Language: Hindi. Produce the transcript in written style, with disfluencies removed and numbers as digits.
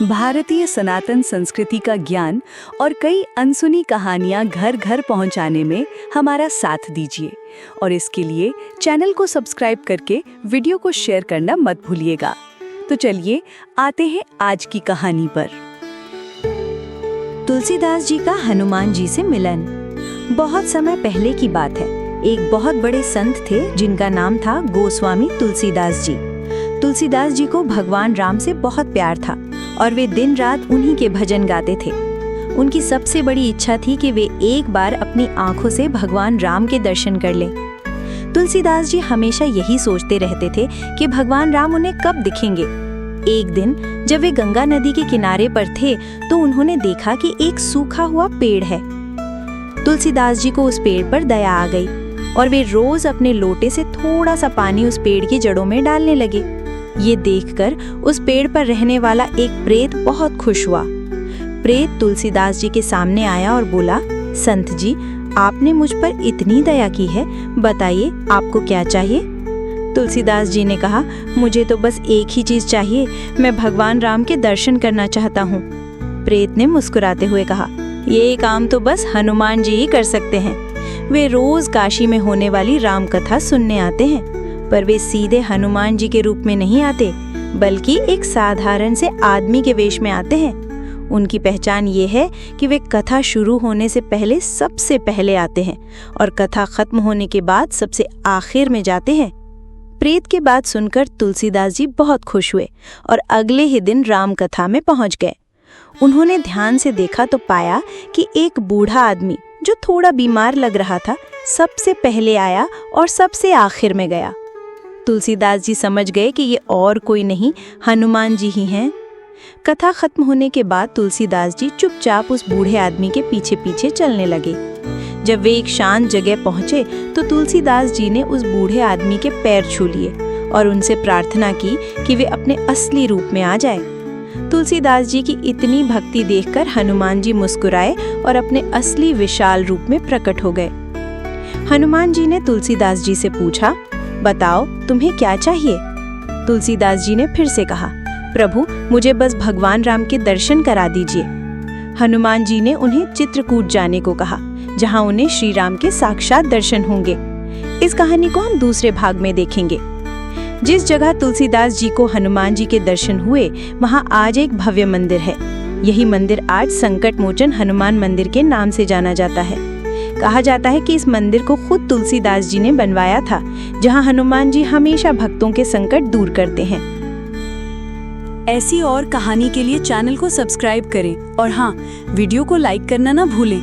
भारतीय सनातन संस्कृति का ज्ञान और कई अनसुनी कहानियां घर घर पहुंचाने में हमारा साथ दीजिए और इसके लिए चैनल को सब्सक्राइब करके वीडियो को शेयर करना मत भूलिएगा। तो चलिए आते हैं आज की कहानी पर। तुलसीदास जी का हनुमान जी से मिलन। बहुत समय पहले की बात है। एक बहुत बड़े संत थे जिनका नाम था गोस्वामी तुलसीदास जी। तुलसीदास जी को भगवान राम से बहुत प्यार था और वे दिन रात उन्हीं के भजन गाते थे। उनकी सबसे बड़ी इच्छा थी कि वे एक बार अपनी आंखों से भगवान राम के दर्शन कर लें। तुलसीदास जी हमेशा यही सोचते रहते थे कि भगवान राम उन्हें कब दिखेंगे। एक दिन जब वे गंगा नदी के किनारे पर थे तो उन्होंने देखा कि एक सूखा हुआ पेड़ है। तुलसीदास जी को उस पेड़ पर दया आ गई और वे रोज अपने लोटे से थोड़ा सा पानी उस पेड़ की जड़ों में डालने लगे। ये देखकर उस पेड़ पर रहने वाला एक प्रेत बहुत खुश हुआ। प्रेत तुलसीदास जी के सामने आया और बोला, संत जी, आपने मुझ पर इतनी दया की है, बताइए आपको क्या चाहिए। तुलसीदास जी ने कहा, मुझे तो बस एक ही चीज चाहिए, मैं भगवान राम के दर्शन करना चाहता हूँ। प्रेत ने मुस्कुराते हुए कहा, ये काम तो बस हनुमान जी ही कर सकते हैं। वे रोज काशी में होने वाली राम कथा सुनने आते हैं, पर वे सीधे हनुमान जी के रूप में नहीं आते, बल्कि एक साधारण से आदमी के वेश में आते हैं। उनकी पहचान ये है कि वे कथा शुरू होने से पहले सबसे पहले आते हैं और कथा खत्म होने के बाद सबसे आखिर में जाते हैं। प्रेत की बात सुनकर तुलसीदास जी बहुत खुश हुए और अगले ही दिन राम कथा में पहुंच गए। उन्होंने ध्यान से देखा तो पाया कि एक बूढ़ा आदमी जो थोड़ा बीमार लग रहा था सबसे पहले आया और सबसे आखिर में गया। तुलसीदास जी समझ गए कि ये और कोई नहीं, हनुमान जी ही हैं। कथा खत्म होने के बाद तुलसीदास जी चुपचाप उस बूढ़े आदमी के पीछे पीछे चलने लगे। जब वे एक शांत जगह पहुंचे तो तुलसीदास जी ने उस बूढ़े आदमी के पैर छू लिए और उनसे प्रार्थना की कि वे अपने असली रूप में आ जाए। तुलसीदास जी की इतनी भक्ति देखकर हनुमान जी मुस्कुराए और अपने असली विशाल रूप में प्रकट हो गए। हनुमान जी ने तुलसीदास जी से पूछा, बताओ तुम्हें क्या चाहिए। तुलसीदास जी ने फिर से कहा, प्रभु मुझे बस भगवान राम के दर्शन करा दीजिए। हनुमान जी ने उन्हें चित्रकूट जाने को कहा, जहां उन्हें श्री राम के साक्षात दर्शन होंगे। इस कहानी को हम दूसरे भाग में देखेंगे। जिस जगह तुलसीदास जी को हनुमान जी के दर्शन हुए, वहां आज एक भव्य मंदिर है। यही मंदिर आज संकट मोचन हनुमान मंदिर के नाम से जाना जाता है। कहा जाता है कि इस मंदिर को खुद तुलसीदास जी ने बनवाया था, जहां हनुमान जी हमेशा भक्तों के संकट दूर करते हैं। ऐसी और कहानी के लिए चैनल को सब्सक्राइब करें और हाँ, वीडियो को लाइक करना ना भूलें।